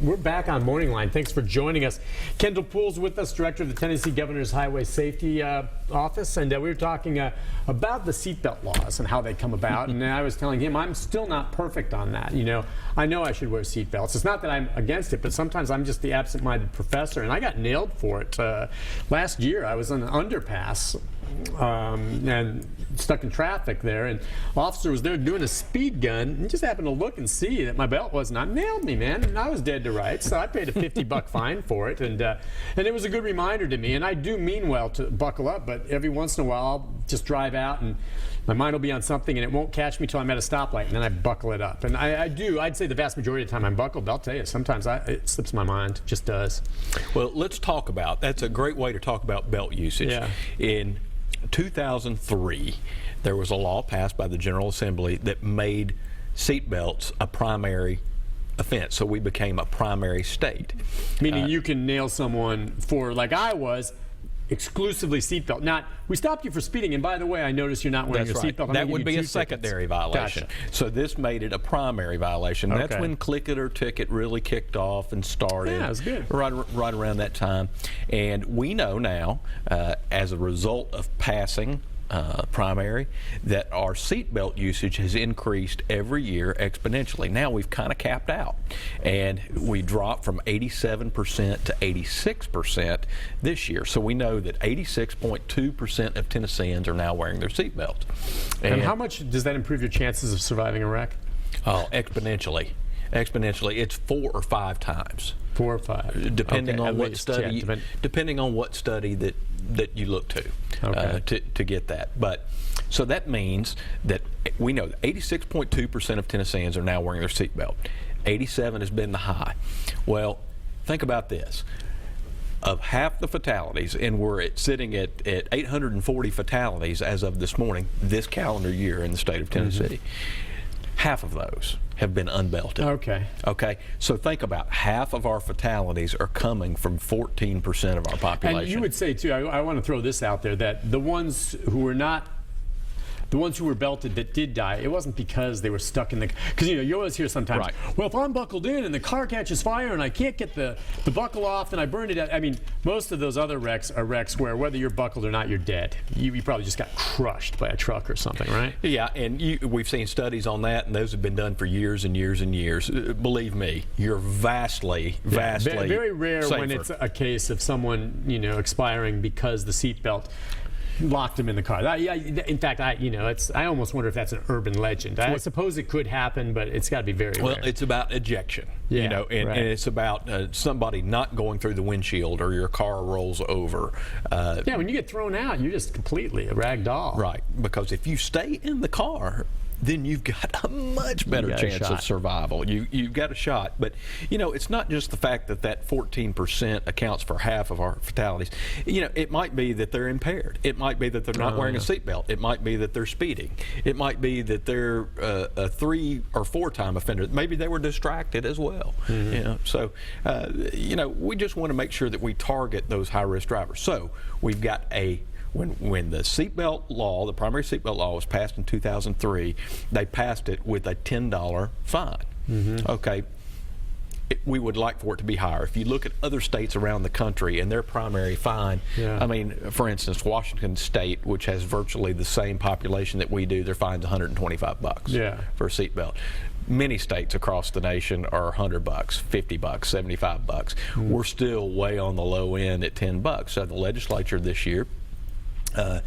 We're back on Morning Line. Thanks for joining us. Kendall Poole's with us, Director of the Tennessee Governor's Highway Safety Office, and we were talking about the seatbelt laws and how they come about. And I was telling him I'm still not perfect on that. I know I should wear seatbelts. It's not that I'm against it, but sometimes I'm just the absent-minded professor, and I got nailed for it. Last year, I was on an underpass and stuck in traffic there, and the officer was there doing a speed gun and just happened to look and see that my belt wasn't on. Nailed me, man, and I was dead to rights, so I paid a $50 fine for it, and it was a good reminder to me. And I do mean well to buckle up, but every once in a while I'll just drive out and my mind will be on something and it won't catch me till I'm at a stoplight, and then I buckle it up. And I'd say the vast majority of the time I'm buckled. I'll tell you, sometimes it slips my mind, just does. Well, let's talk about, that's a great way to talk about belt usage. Yeah. In 2003, there was a law passed by the General Assembly that made seat belts a primary offense. So we became a primary state. Meaning you can nail someone for, like I was, exclusively seatbelt. Not, we stopped you for speeding, and by the way, I noticed you're not wearing your seatbelt. That would be a secondary violation. Gotcha. So this made it a primary violation. Okay. That's when Click It or Ticket really kicked off and started. Yeah, it was good. Right around that time. And we know now, as a result of passing primary, that our seatbelt usage has increased every year exponentially. Now we've kind of capped out, and we dropped from 87% to 86% this year. So we know that 86.2% of Tennesseans are now wearing their seatbelts. And how much does that improve your chances of surviving a wreck? Oh, exponentially. Exponentially, it's 4 or 5 times. 4 or 5, depending on what study. Yeah, depending on what study that you look to, to get that. But so that means that we know that 86.2% of Tennesseans are now wearing their seatbelt. 87 has been the high. Well, think about this. Of half the fatalities, and we're sitting at 840 fatalities as of this morning, this calendar year in the state of Tennessee. Half of those have been unbelted. Okay. So think about half of our fatalities are coming from 14% of our population. And you would say too, I want to throw this out there, that the ones who were not, the ones who were belted that did die, it wasn't because they were stuck in the, because you always hear sometimes, well, if I'm buckled in and the car catches fire and I can't get the buckle off, then I burned it out. I mean, most of those other wrecks are wrecks where whether you're buckled or not, you're dead. You probably just got crushed by a truck or something, right? Yeah, and we've seen studies on that, and those have been done for years and years and years. Believe me, you're vastly very rare safer when it's a case of someone, expiring because the seatbelt locked him in the car. In fact, I almost wonder if that's an urban legend. I suppose it could happen, but it's got to be very rare. Well, it's about ejection, and it's about somebody not going through the windshield or your car rolls over. Yeah, when you get thrown out, you're just completely a rag doll. Right, because if you stay in the car, then you've got a much better chance of survival. You've got a shot. But, it's not just the fact that 14% accounts for half of our fatalities. It might be that they're impaired. It might be that they're not wearing a seatbelt. It might be that they're speeding. It might be that they're a 3 or 4 time offender. Maybe they were distracted as well. So, we just want to make sure that we target those high-risk drivers. So we've got when the seatbelt law, the primary seatbelt law, was passed in 2003, they passed it with a $10 fine. Okay, we would like for it to be higher. If you look at other states around the country and their primary fine, I mean, for instance, Washington State, which has virtually the same population that we do, their fine's $125 for a seatbelt. Many states across the nation are $100, $50, $75. We're still way on the low end at $10. So the legislature this year, the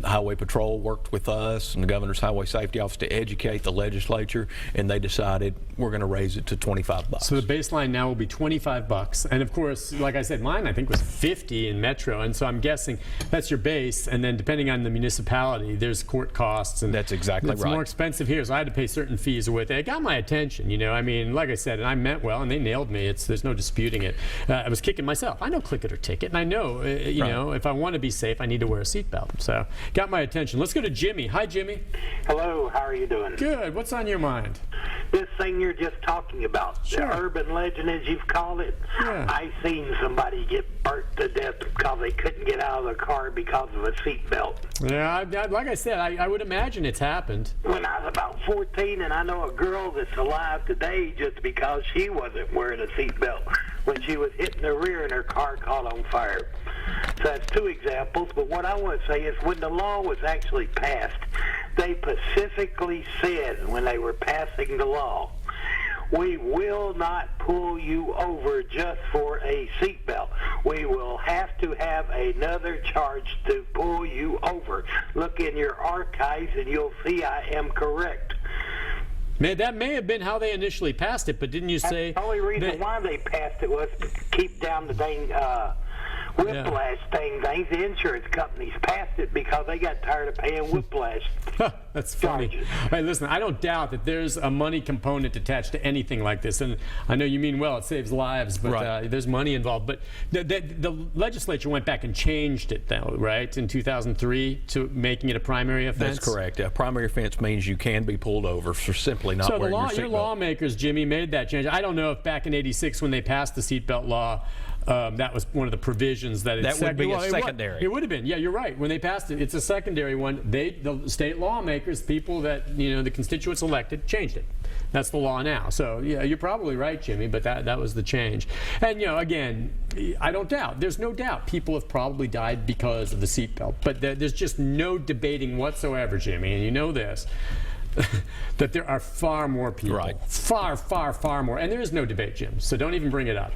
Highway Patrol worked with us and the Governor's Highway Safety Office to educate the legislature, and they decided we're going to raise it to $25. So the baseline now will be $25, and of course, like I said, mine I think was $50 in Metro, and so I'm guessing that's your base, and then depending on the municipality, there's court costs, and that's exactly right. It's more expensive here, so I had to pay certain fees with it. It got my attention, I mean, like I said, and I meant well, and they nailed me. There's no disputing it. I was kicking myself. I know Click It or Ticket, and I know, if I want to be safe, I need to wear wear a seatbelt. So got my attention. Let's go to Jimmy. Hi, Jimmy. Hello, how are you doing? Good. What's on your mind? This thing you're just talking about, Sure. the urban legend as you've called it, Yeah. I seen somebody get burnt to death because they couldn't get out of the car because of a seatbelt. Yeah, like I said, I would imagine it's happened. When I was about 14, and I know a girl that's alive today just because she wasn't wearing a seatbelt when she was hit in the rear and her car caught on fire. So that's two examples, but what I want to say is when the law was actually passed, they specifically said when they were passing the law, we will not pull you over just for a seatbelt. We will have to have another charge to pull you over. Look in your archives and you'll see I am correct. Man, that may have been how they initially passed it, but didn't you say... The only reason why they passed it was to keep down the dang whiplash things. The insurance companies passed it because they got tired of paying whiplash. That's funny. charges. Hey, listen, I don't doubt that there's a money component attached to anything like this, and I know you mean well, it saves lives, but Right. There's money involved. But the legislature went back and changed it, though, right, in 2003 to making it a primary offense? That's correct. A primary offense means you can be pulled over for simply not So wearing your your seatbelt. lawmakers, Jimmy, made that change. I don't know if back in '86 when they passed the seatbelt law, that was one of the provisions that That would be a secondary. It would have been. Yeah, you're right. When they passed it, it's a secondary one. The state lawmakers, people that the constituents elected, changed it. That's the law now. So yeah, you're probably right, Jimmy. But that was the change. And again, I don't doubt. There's no doubt people have probably died because of the seatbelt. But there's just no debating whatsoever, Jimmy. And you know this. That there are far more people, Right. far, far, far more, and there is no debate, Jim, so don't even bring it up,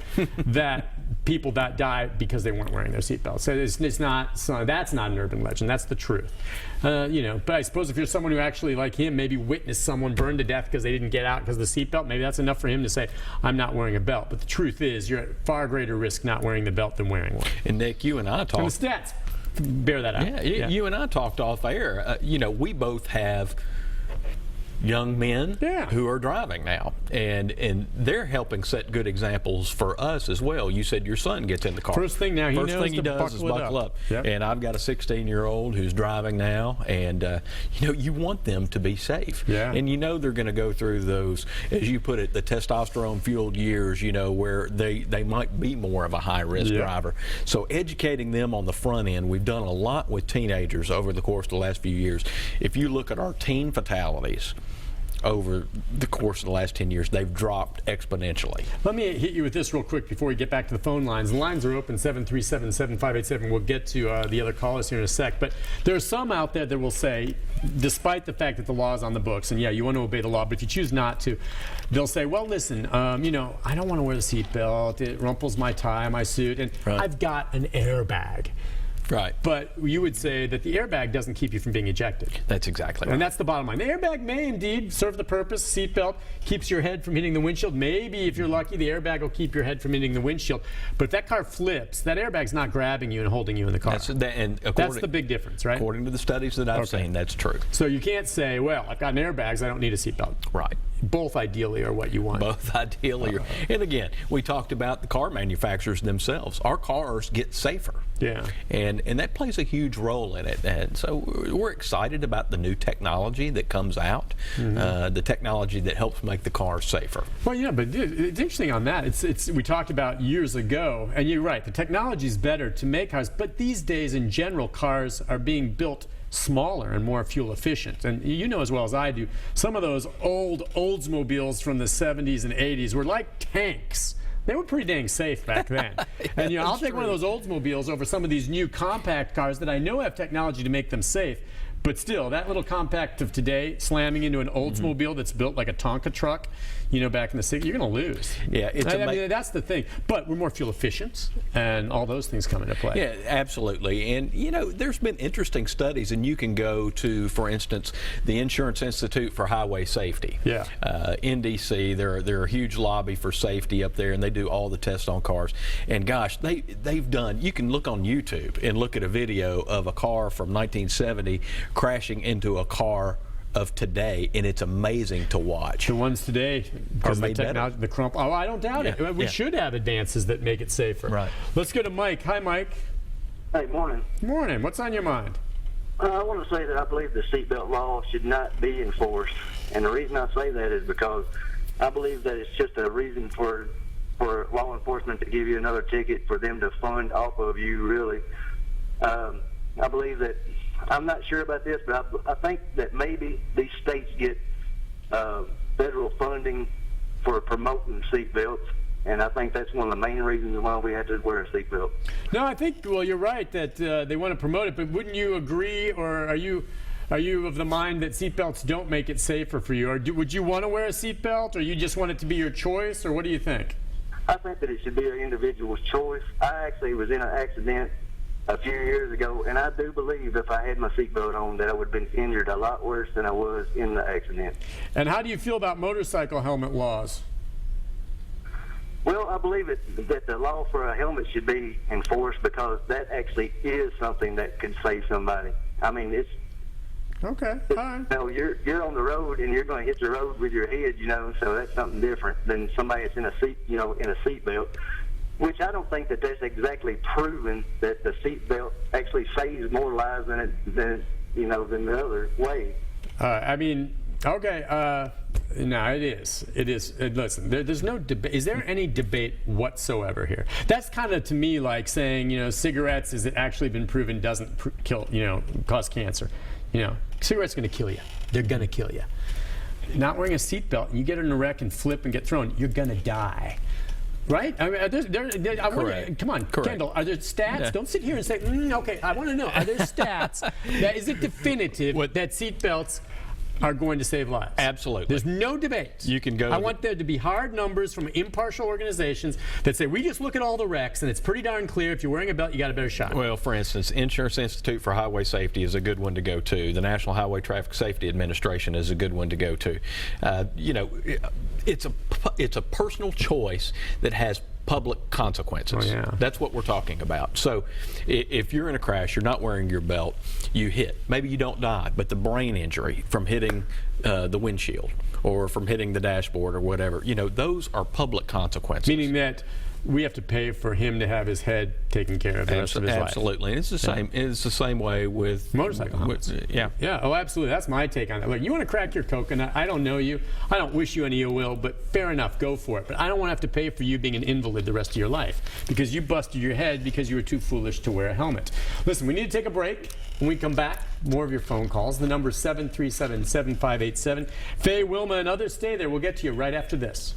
that people that die because they weren't wearing their seatbelts. So it's not, so that's not an urban legend, that's the truth. But I suppose if you're someone who actually, like him, maybe witnessed someone burned to death because they didn't get out because of the seatbelt, maybe that's enough for him to say, I'm not wearing a belt. But the truth is, you're at far greater risk not wearing the belt than wearing one. And Nick, you and I And talked. the stats bear that out. Yeah, you and I talked off air. We both have young men who are driving now, and they're helping set good examples for us as well. You said your son gets in the car. First thing now, he knows he to does is buckle up. Yep. And I've got a 16-year-old who's driving now, and you want them to be safe. Yeah. And they're going to go through those, as you put it, the testosterone-fueled years. Where they might be more of a high-risk driver. So educating them on the front end, we've done a lot with teenagers over the course of the last few years. If you look at our teen fatalities over the course of the last 10 years, they've dropped exponentially. Let me hit you with this real quick before we get back to the phone lines. The lines are open, 737-7587. We'll get to the other callers here in a sec. But there are some out there that will say, despite the fact that the law is on the books, and yeah, you want to obey the law, but if you choose not to, they'll say, well, listen, I don't want to wear the seatbelt. It rumples my tie, my suit, and I've got an airbag. Right. But you would say that the airbag doesn't keep you from being ejected. That's exactly right. And that's the bottom line. The airbag may indeed serve the purpose. Seatbelt keeps your head from hitting the windshield. Maybe if you're lucky, the airbag will keep your head from hitting the windshield. But if that car flips, that airbag's not grabbing you and holding you in the car. That's the big difference, right? According to the studies that I've seen, that's true. So you can't say, well, I've got an airbags, I don't need a seatbelt. Right. Both ideally are what you want. Both ideally are. And again, we talked about the car manufacturers themselves. Our cars get safer. Yeah. And that plays a huge role in it. And so we're excited about the new technology that comes out, the technology that helps make the car safer. Well, yeah, but it's interesting on that. It's we talked about years ago, and you're right, the technology is better to make cars, but these days in general, cars are being built smaller and more fuel efficient. And you know as well as I do, some of those old Oldsmobiles from the 70s and 80s were like tanks. They were pretty dang safe back then. And I'll take one of those Oldsmobiles over some of these new compact cars that I know have technology to make them safe. But still, that little compact of today slamming into an Oldsmobile that's built like a Tonka truck, back in the 60s, you're going to lose. Yeah, I mean, that's the thing. But we're more fuel efficient, and all those things come into play. Yeah, absolutely. And, there's been interesting studies, and you can go to, for instance, the Insurance Institute for Highway Safety. Yeah. NDC, they're a huge lobby for safety up there, and they do all the tests on cars. And gosh, they've done, you can look on YouTube and look at a video of a car from 1970 crashing into a car of today, and it's amazing to watch. The ones today, because of the made better. technology, the crump. Oh, I don't doubt it. We should have advances that make it safer. Right. Let's go to Mike. Hi, Mike. Hey, morning. Morning. What's on your mind? I want to say that I believe the seatbelt law should not be enforced. And the reason I say that is because I believe that it's just a reason for law enforcement to give you another ticket for them to fund off of you, really. I believe that, I'm not sure about this, but I think that maybe these states get federal funding for promoting seatbelts. And I think that's one of the main reasons why we have to wear a seatbelt. No, I think, well, you're right that they want to promote it, but wouldn't you agree, or are you of the mind that seatbelts don't make it safer for you? Or would you want to wear a seatbelt, or you just want it to be your choice, or what do you think? I think that it should be an individual's choice. I actually was in an accident a few years ago, and I do believe if I had my seatbelt on that I would have been injured a lot worse than I was in the accident. And how do you feel about motorcycle helmet laws? Well, I believe that the law for a helmet should be enforced because that actually is something that could save somebody. I mean, it's okay. All right. You know, you're on the road and you're going to hit the road with your head, you know, so that's something different than somebody that's in a seat, you know, in a seatbelt. Which I don't think that that's exactly proven that the seatbelt actually saves more lives than the other way. I mean, okay. No, it is. It is. Listen, there's no debate. Is there any debate whatsoever here? That's kind of to me like saying, you know, cigarettes, is it actually been proven doesn't kill, you know, cause cancer? You know, cigarettes going to kill you. They're going to kill you. Not wearing a seatbelt, and you get in a wreck and flip and get thrown, you're going to die. Right? I mean, come on, Correct. Kendall, are there stats? Yeah. Don't sit here and say, okay, I want to know, are there stats? Is it definitive that seatbelts are going to save lives? Absolutely. There's no debate. You can go. I want there to be hard numbers from impartial organizations that say we just look at all the wrecks and it's pretty darn clear if you're wearing a belt, you got a better shot. Well, for instance, Insurance Institute for Highway Safety is a good one to go to. The National Highway Traffic Safety Administration is a good one to go to. You know, it's a personal choice that has public consequences. Oh, yeah. That's what we're talking about. So if you're in a crash, you're not wearing your belt, you hit. Maybe you don't die, but the brain injury from hitting the windshield or from hitting the dashboard or whatever, you know, those are public consequences. Meaning that we have to pay for him to have his head taken care of the rest of his life. Absolutely. And it's the same. It's the same way with Motorcycle helmets. Yeah. Yeah. Oh, absolutely. That's my take on it. Look, you want to crack your coconut. I don't know you. I don't wish you any ill will, but fair enough. Go for it. But I don't want to have to pay for you being an invalid the rest of your life because you busted your head because you were too foolish to wear a helmet. Listen, we need to take a break. When we come back, more of your phone calls. The number is 737-7587. Faye, Wilma, and others, stay there. We'll get to you right after this.